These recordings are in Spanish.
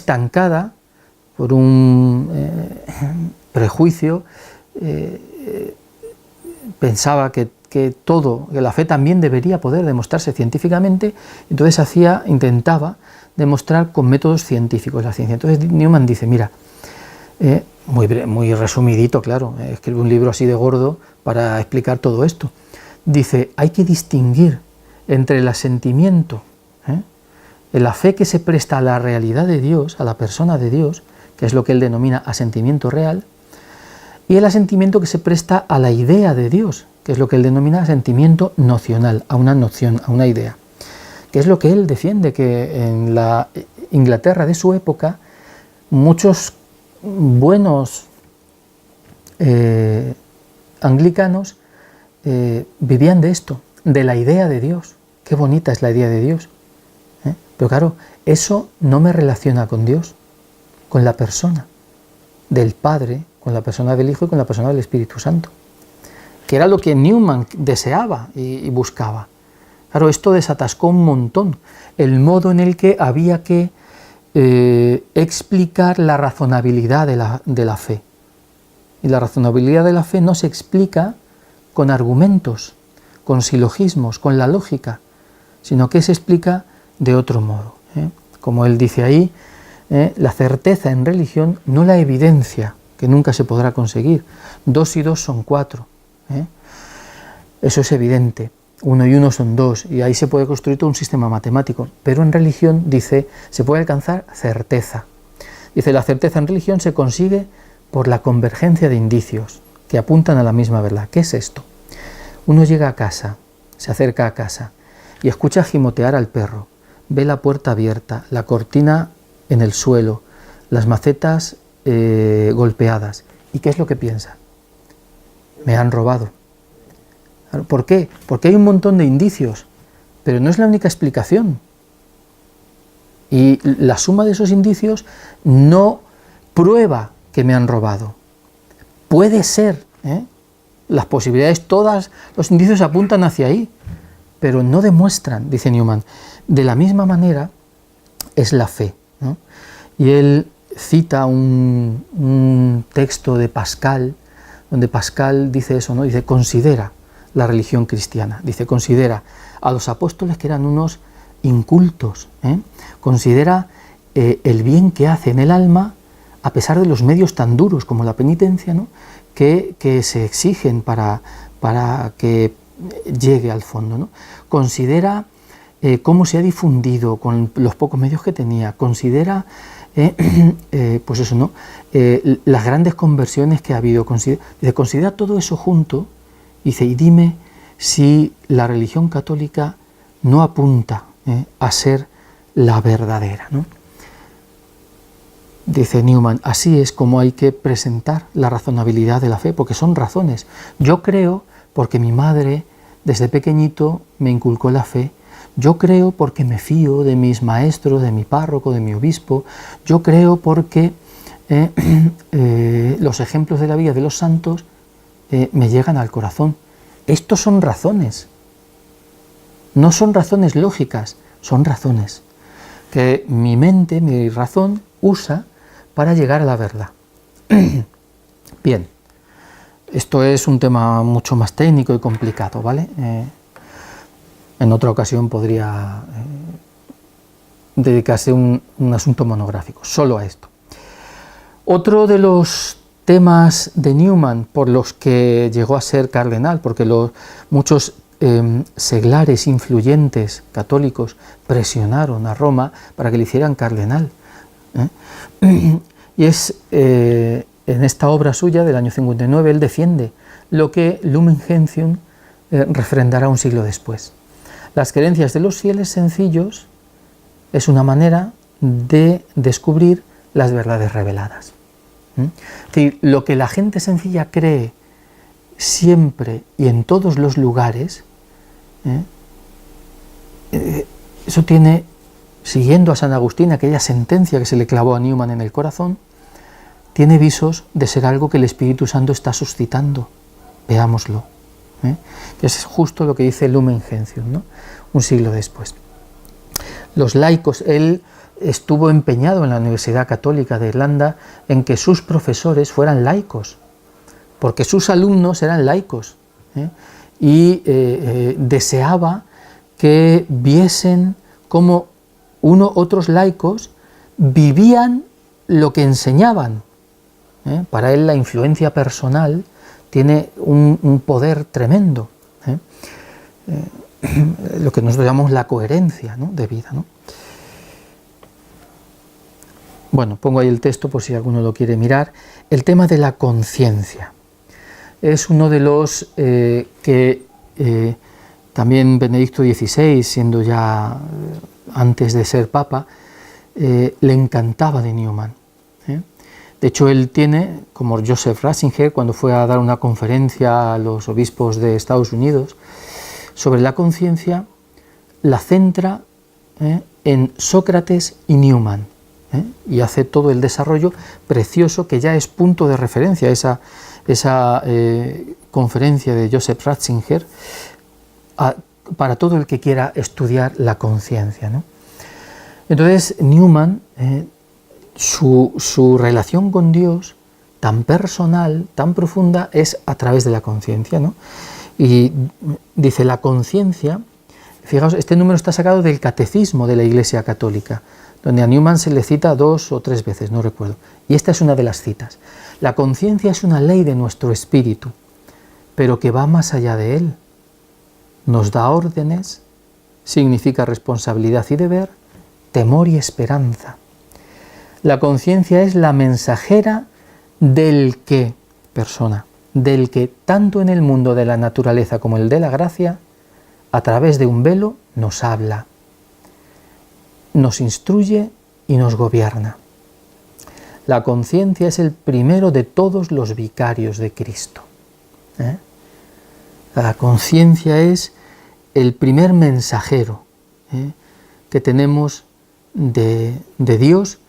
estancada por un prejuicio, pensaba que la fe también debería poder demostrarse científicamente, entonces intentaba demostrar con métodos científicos la ciencia. Entonces Newman dice, mira, muy resumidito, claro, escribe un libro así de gordo para explicar todo esto. Dice, hay que distinguir entre el asentimiento, la fe que se presta a la realidad de Dios, a la persona de Dios, que es lo que él denomina asentimiento real, y el asentimiento que se presta a la idea de Dios, que es lo que él denomina asentimiento nocional, a una noción, a una idea, que es lo que él defiende, que en la Inglaterra de su época muchos buenos anglicanos vivían de esto, de la idea de Dios. Qué bonita es la idea de Dios. Pero claro, eso no me relaciona con Dios, con la persona del Padre, con la persona del Hijo y con la persona del Espíritu Santo, que era lo que Newman deseaba y buscaba. Claro, esto desatascó un montón el modo en el que había que explicar la razonabilidad de la fe. Y la razonabilidad de la fe no se explica con argumentos, con silogismos, con la lógica, sino que se explica de otro modo. Como él dice ahí, la certeza en religión, no la evidencia, que nunca se podrá conseguir. 2 y 2 son 4. Eso es evidente. 1 y 1 son 2, y ahí se puede construir todo un sistema matemático. Pero en religión, dice, se puede alcanzar certeza. Dice, la certeza en religión se consigue por la convergencia de indicios que apuntan a la misma verdad. ¿Qué es esto? Uno llega a casa, se acerca a casa y escucha gimotear al perro, ve la puerta abierta, la cortina en el suelo, las macetas golpeadas. ¿Y qué es lo que piensa? Me han robado. ¿Por qué? Porque hay un montón de indicios, pero no es la única explicación. Y la suma de esos indicios no prueba que me han robado. Puede ser, las posibilidades, todos los indicios apuntan hacia ahí, pero no demuestran, dice Newman. De la misma manera es la fe, ¿no? Y él cita un texto de Pascal, donde Pascal dice eso, ¿no? Dice, considera la religión cristiana, dice, considera a los apóstoles que eran unos incultos, considera el bien que hace en el alma a pesar de los medios tan duros como la penitencia, ¿no? que se exigen para que llegue al fondo, ¿no? Considera cómo se ha difundido con los pocos medios que tenía, considera pues eso, ¿no? Las grandes conversiones que ha habido, considera todo eso junto, dice, y dime si la religión católica no apunta a ser la verdadera, ¿no? Dice Newman, así es como hay que presentar la razonabilidad de la fe, porque son razones. Yo creo porque mi madre desde pequeñito me inculcó la fe. Yo creo porque me fío de mis maestros, de mi párroco, de mi obispo. Yo creo porque los ejemplos de la vida de los santos me llegan al corazón. Estos son razones. No son razones lógicas, son razones que mi mente, mi razón, usa para llegar a la verdad. Bien, esto es un tema mucho más técnico y complicado, ¿vale? En otra ocasión podría dedicarse un asunto monográfico solo a esto. Otro de los temas de Newman por los que llegó a ser cardenal, porque muchos seglares influyentes católicos presionaron a Roma para que le hicieran cardenal, y es en esta obra suya del año 59 él defiende lo que Lumen Gentium refrendará un siglo después. Las creencias de los fieles sencillos es una manera de descubrir las verdades reveladas. Es decir, lo que la gente sencilla cree siempre y en todos los lugares, eso tiene, siguiendo a San Agustín, aquella sentencia que se le clavó a Newman en el corazón, tiene visos de ser algo que el Espíritu Santo está suscitando. Veámoslo. Que es justo lo que dice Lumen Gentium, ¿no? Un siglo después. Los laicos, él estuvo empeñado en la Universidad Católica de Irlanda en que sus profesores fueran laicos, porque sus alumnos eran laicos, y deseaba que viesen cómo otros laicos vivían lo que enseñaban. Para él la influencia personal tiene un poder tremendo, lo que nosotros llamamos la coherencia, ¿no?, de vida, ¿no? Bueno, pongo ahí el texto por si alguno lo quiere mirar. El tema de la conciencia es uno de los que también Benedicto XVI, siendo ya antes de ser Papa, le encantaba de Newman. De hecho, él tiene, como Joseph Ratzinger, cuando fue a dar una conferencia a los obispos de Estados Unidos sobre la conciencia, la centra en Sócrates y Newman, y hace todo el desarrollo precioso que ya es punto de referencia, esa conferencia de Joseph Ratzinger, para todo el que quiera estudiar la conciencia, ¿no? Entonces, Newman, su relación con Dios, tan personal, tan profunda, es a través de la conciencia, ¿no? Y dice, la conciencia, fijaos, este número está sacado del Catecismo de la Iglesia Católica, donde a Newman se le cita 2 o 3 veces, no recuerdo, y esta es una de las citas. La conciencia es una ley de nuestro espíritu, pero que va más allá de él. Nos da órdenes, significa responsabilidad y deber, temor y esperanza. La conciencia es la mensajera del que, persona, del que tanto en el mundo de la naturaleza como el de la gracia, a través de un velo nos habla, nos instruye y nos gobierna. La conciencia es el primero de todos los vicarios de Cristo. La conciencia es el primer mensajero que tenemos de Dios,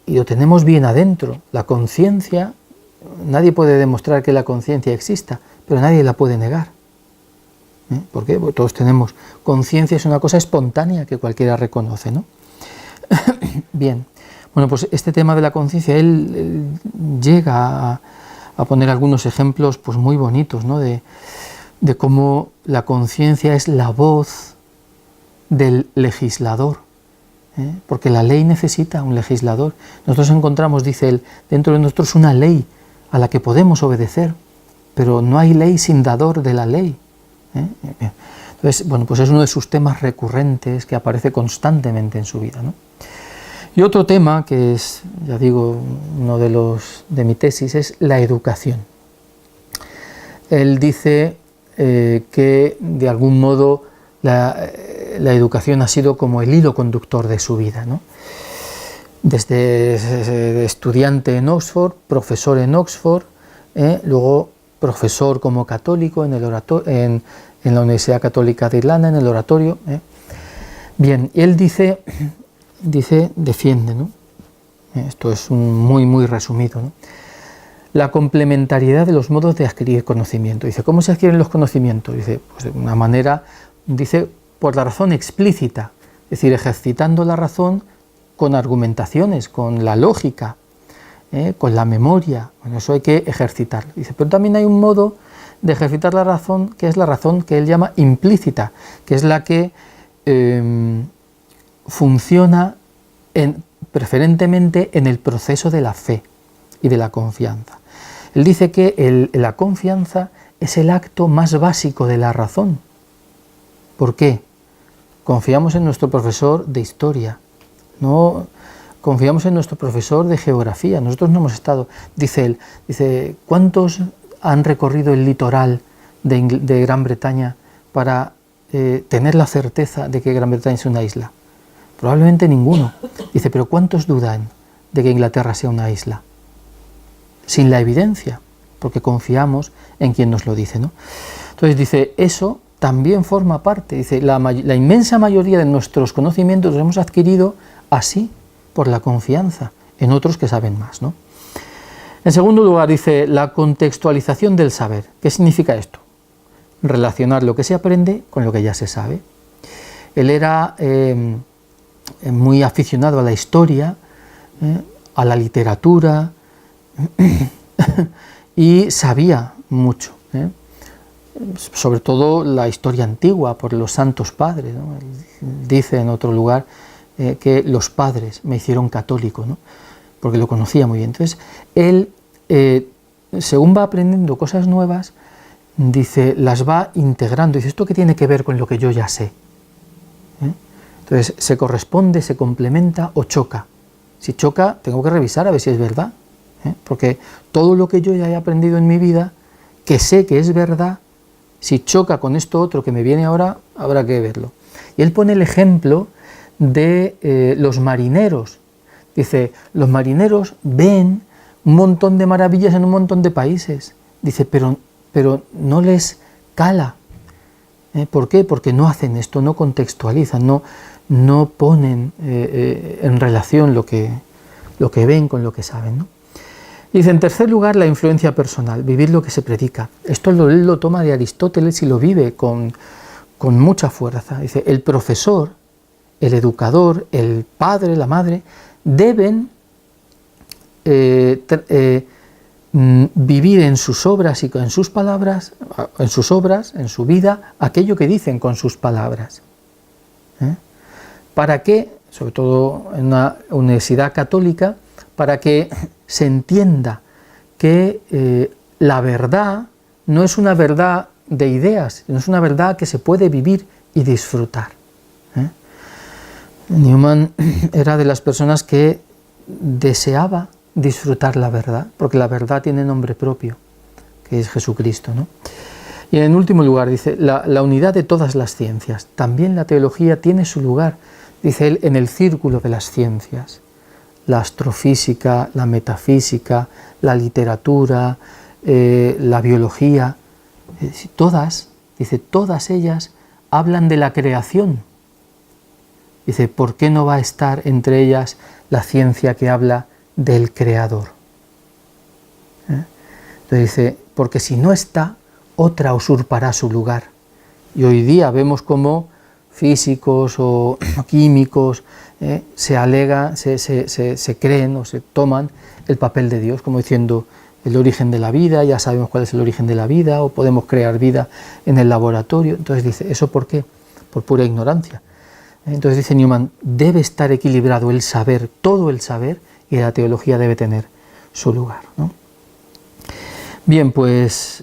y lo tenemos bien adentro. La conciencia, nadie puede demostrar que la conciencia exista, pero nadie la puede negar. ¿Por qué? Porque todos tenemos conciencia, es una cosa espontánea que cualquiera reconoce, ¿no? Bien, bueno, pues este tema de la conciencia, él llega a poner algunos ejemplos pues muy bonitos, ¿no?, de cómo la conciencia es la voz del legislador, porque la ley necesita un legislador. Nosotros encontramos, dice él, dentro de nosotros una ley a la que podemos obedecer, pero no hay ley sin dador de la ley. Entonces, bueno, pues es uno de sus temas recurrentes que aparece constantemente en su vida, ¿no? Y otro tema que es, ya digo, uno de mi tesis, es la educación. Él dice que de algún modo la educación ha sido como el hilo conductor de su vida, ¿no? Desde estudiante en Oxford, profesor en Oxford, luego profesor como católico en la Universidad Católica de Irlanda, en el oratorio. Bien, y él defiende, ¿no? Esto es muy resumido, ¿no?, la complementariedad de los modos de adquirir conocimiento. Dice, ¿cómo se adquieren los conocimientos? Dice, pues de una manera, dice, por la razón explícita, es decir, ejercitando la razón con argumentaciones, con la lógica, con la memoria. Bueno, eso hay que ejercitarlo. Dice, pero también hay un modo de ejercitar la razón, que es la razón que él llama implícita, que es la que funciona preferentemente en el proceso de la fe y de la confianza. Él dice que la confianza es el acto más básico de la razón. ¿Por qué? Confiamos en nuestro profesor de historia, no confiamos en nuestro profesor de geografía. Nosotros no hemos estado, dice él, ¿cuántos han recorrido el litoral de Gran Bretaña para tener la certeza de que Gran Bretaña es una isla? Probablemente ninguno. Dice, pero ¿cuántos dudan de que Inglaterra sea una isla? Sin la evidencia, porque confiamos en quien nos lo dice, ¿no? Entonces dice, eso también forma parte, dice, la inmensa mayoría de nuestros conocimientos los hemos adquirido así, por la confianza en otros que saben más, ¿no? En segundo lugar, dice, la contextualización del saber. ¿Qué significa esto? Relacionar lo que se aprende con lo que ya se sabe. Él era muy aficionado a la historia, a la literatura, y sabía mucho, sobre todo la historia antigua por los santos padres, ¿no? Él dice en otro lugar que los padres me hicieron católico, ¿no? Porque lo conocía muy bien. Entonces, él, según va aprendiendo cosas nuevas, dice, las va integrando. Dice, ¿esto qué tiene que ver con lo que yo ya sé? Entonces, se corresponde, se complementa o choca. Si choca, tengo que revisar a ver si es verdad, porque todo lo que yo ya he aprendido en mi vida, que sé que es verdad, si choca con esto otro que me viene ahora, habrá que verlo. Y él pone el ejemplo de los marineros. Dice, los marineros ven un montón de maravillas en un montón de países. Dice, pero no les cala. ¿Por qué? Porque no hacen esto, no contextualizan, no ponen en relación lo que ven con lo que saben, ¿no? Dice, en tercer lugar, la influencia personal, vivir lo que se predica. Esto él lo toma de Aristóteles y lo vive con mucha fuerza. Dice, el profesor, el educador, el padre, la madre, deben vivir en sus obras y en sus palabras, en su vida, aquello que dicen con sus palabras. Para que, sobre todo en una universidad católica, para que se entienda que la verdad no es una verdad de ideas, no es una verdad que se puede vivir y disfrutar. Newman era de las personas que deseaba disfrutar la verdad, porque la verdad tiene nombre propio, que es Jesucristo, ¿no? Y en último lugar, dice, la unidad de todas las ciencias. También la teología tiene su lugar, dice él, en el círculo de las ciencias. La astrofísica, la metafísica, la literatura, la biología, todas ellas hablan de la creación. Dice, ¿por qué no va a estar entre ellas la ciencia que habla del Creador? Entonces dice, porque si no está, otra usurpará su lugar. Y hoy día vemos cómo físicos o químicos se creen o se toman el papel de Dios, como diciendo el origen de la vida, ya sabemos cuál es el origen de la vida, o podemos crear vida en el laboratorio. Entonces dice, ¿eso por qué? Por pura ignorancia. Entonces dice Newman, debe estar equilibrado el saber, todo el saber, y la teología debe tener su lugar, ¿no? Bien, pues